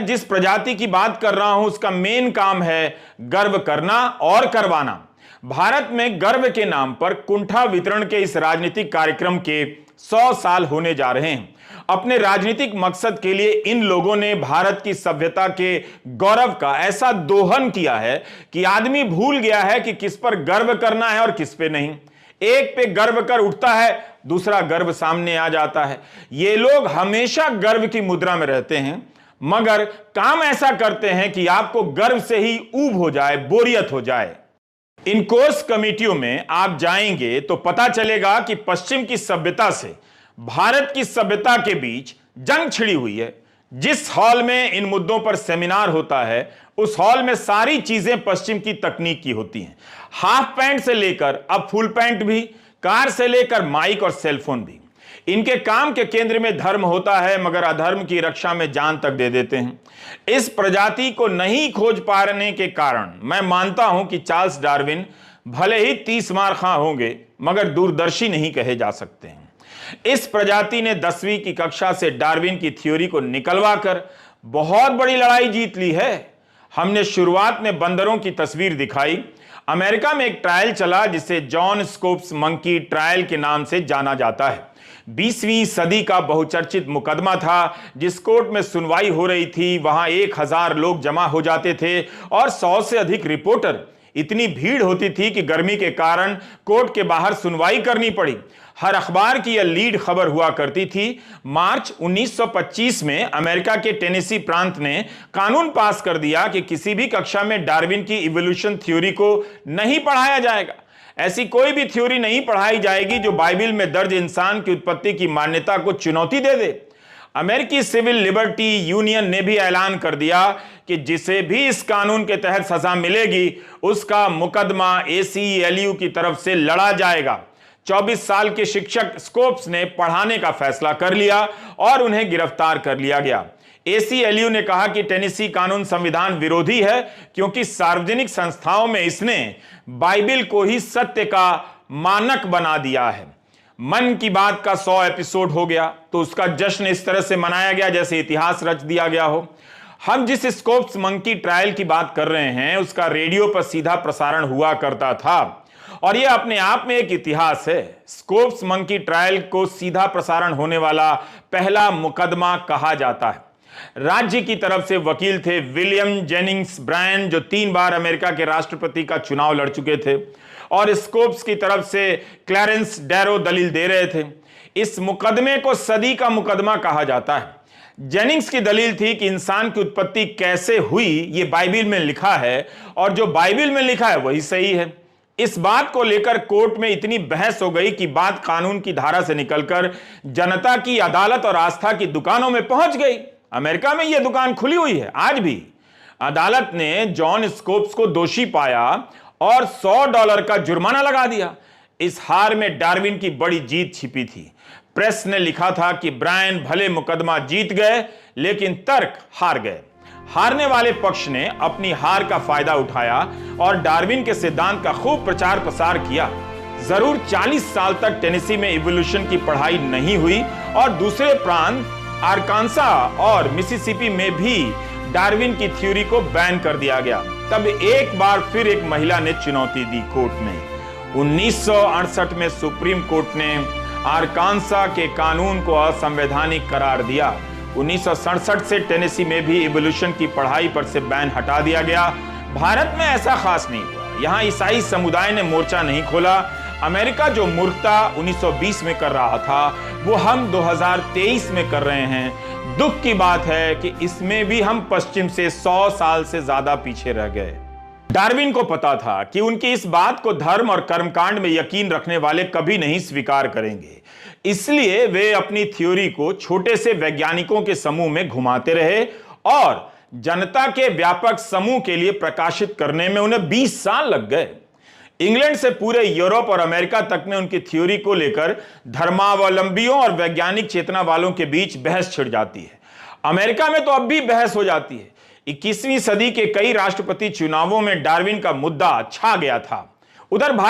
जिस प्रजाति की बात कर रहा हूं उसका मेन काम है गर्व करना और करवाना। भारत में गर्व के नाम पर कुंठा वितरण के इस राजनीतिक कार्यक्रम के 100 साल होने जा रहे हैं। अपने राजनीतिक मकसद के लिए इन लोगों ने भारत की सभ्यता के गौरव का ऐसा दोहन किया है कि आदमी भूल गया है कि किस पर गर्व करना है और किस पे नहीं। एक पे गर्व कर उठता है, दूसरा गर्व सामने आ जाता है। ये लोग हमेशा गर्व की मुद्रा में रहते हैं, मगर काम ऐसा करते हैं कि आपको गर्व से ही ऊब हो जाए, बोरियत हो जाए। इन कोर्स कमेटियों में आप जाएंगे तो पता चलेगा कि पश्चिम की सभ्यता से भारत की सभ्यता के बीच जंग छिड़ी हुई है। जिस हॉल में इन मुद्दों पर सेमिनार होता है उस हॉल में सारी चीजें पश्चिम की तकनीक की होती हैं। हाफ पैंट से लेकर अब फुल पैंट भी, कार से लेकर माइक और सेलफोन भी। इनके काम के केंद्र में धर्म होता है, मगर अधर्म की रक्षा में जान तक दे देते हैं। इस प्रजाति को नहीं खोज पाने के कारण मैं मानता हूं कि चार्ल्स डार्विन भले ही 30 मार खां होंगे, मगर दूरदर्शी नहीं कहे जा सकते हैं। इस प्रजाति ने 10वीं की कक्षा से डार्विन की थ्योरी को निकलवा कर बहुत बड़ी लड़ाई जीत ली है। हमने शुरुआत में बंदरों की तस्वीर दिखाई। अमेरिका में एक ट्रायल चला जिसे जॉन स्कोप्स मंकी ट्रायल के नाम से जाना जाता है। 20वीं सदी का बहुचर्चित मुकदमा था। जिस कोर्ट में सुनवाई हो रही थी वहां 1000 लोग जमा हो जाते थे और 100 से अधिक रिपोर्टर। इतनी भीड़ होती थी कि गर्मी के कारण कोर्ट के बाहर सुनवाई करनी पड़ी। हर अखबार की यह लीड खबर हुआ करती थी। मार्च 1925 में अमेरिका के टेनेसी प्रांत ने कानून पास कर दिया कि किसी भी कक्षा में डार्विन की इवोल्यूशन थ्योरी को नहीं पढ़ाया जाएगा। ऐसी कोई भी थ्योरी नहीं पढ़ाई जाएगी जो बाइबिल में दर्ज इंसान की उत्पत्ति की मान्यता को चुनौती दे दे। अमेरिकी सिविल लिबर्टी यूनियन ने भी ऐलान कर दिया कि जिसे भी इस कानून के तहत सजा मिलेगी उसका मुकदमा ACLU की तरफ से लड़ा जाएगा। 24 साल के शिक्षक स्कोप्स ने पढ़ाने का फैसला कर लिया और उन्हें गिरफ्तार कर लिया गया। ACLU ने कहा कि टेनेसी कानून संविधान विरोधी है क्योंकि सार्वजनिक संस्थाओं में इसने बाइबिल को ही सत्य का मानक बना दिया है। मन की बात का 100 एपिसोड हो गया तो उसका जश्न इस तरह से मनाया गया जैसे इतिहास रच दिया गया हो। हम जिस स्कोप्स मंकी ट्रायल की बात कर रहे हैं उसका रेडियो पर सीधा प्रसारण हुआ करता था और यह अपने आप में एक इतिहास है। स्कोप्स मंकी ट्रायल को सीधा प्रसारण होने वाला पहला मुकदमा कहा जाता है। राज्य की तरफ से वकील थे विलियम जेनिंग्स ब्रायन, जो 3 बार अमेरिका के राष्ट्रपति का चुनाव लड़ चुके थे, और स्कोप्स की तरफ से क्लैरेंस डैरो दलील दे रहे थे। इस मुकदमे को सदी का मुकदमा कहा जाता है। जेनिंग्स की दलील थी कि इंसान की उत्पत्ति कैसे हुई ये बाइबिल में लिखा है और जो बाइबिल में लिखा है वही सही है। इस बात को लेकर कोर्ट में इतनी बहस हो गई कि बात कानून की धारा से निकलकर जनता की अदालत और आस्था की दुकानों में पहुंच गई। अमेरिका में यह दुकान खुली हुई है आज भी। अदालत ने जॉन स्कोप्स को दोषी पाया और $100 का जुर्माना लगा दिया। इस हार में डार्विन की बड़ी जीत छिपी थी। प्रेस ने लिखा था कि ब्रायन भले मुकदमा जीत गए लेकिन तर्क हार गए। हारने वाले पक्ष ने अपनी हार का फायदा उठाया और डार्विन के सिद्धांत का खूब प्रचार प्रसार किया। जरूर 40 साल तक टेनेसी में इवोल्यूशन की पढ़ाई नहीं हुई और दूसरे प्रांत आर्कांसा और मिसिसिपी में भी डार्विन की थ्योरी को बैन कर दिया गया। तब एक बार फिर एक महिला ने चुनौती दी कोर्ट में। 1968 में सुप्रीम कोर्ट ने आर्कांसा के कानून को असंवैधानिक करार दिया। 1967 से टेनेसी में भी इवोल्यूशन की पढ़ाई पर से बैन हटा दिया गया। भारत में ऐसा खास नहीं हुआ। यहां ईसाई समुदाय ने मोर्चा नहीं खोला। अमेरिका जो मूर्खता 1920 में कर रहा था वो हम 2023 में कर रहे हैं। दुख की बात है कि इसमें भी हम पश्चिम से 100 साल से ज्यादा पीछे रह गए। डार्विन को पता था कि उनकी इस बात को धर्म और कर्मकांड में यकीन रखने वाले कभी नहीं स्वीकार करेंगे, इसलिए वे अपनी थ्योरी को छोटे से वैज्ञानिकों के समूह में घुमाते रहे और जनता के व्यापक समूह के लिए प्रकाशित करने में उन्हें 20 साल लग गए। इंग्लैंड से पूरे यूरोप और अमेरिका तक में उनकी थ्योरी को लेकर धर्मावलंबियों और वैज्ञानिक चेतना वालों के बीच बहस छिड़ जाती है। अमेरिका में तो अब भी बहस हो जाती है। 21वीं सदी के कई राष्ट्रपति चुनावों में डार्विन का मुद्दा छा गया था। उधर भारत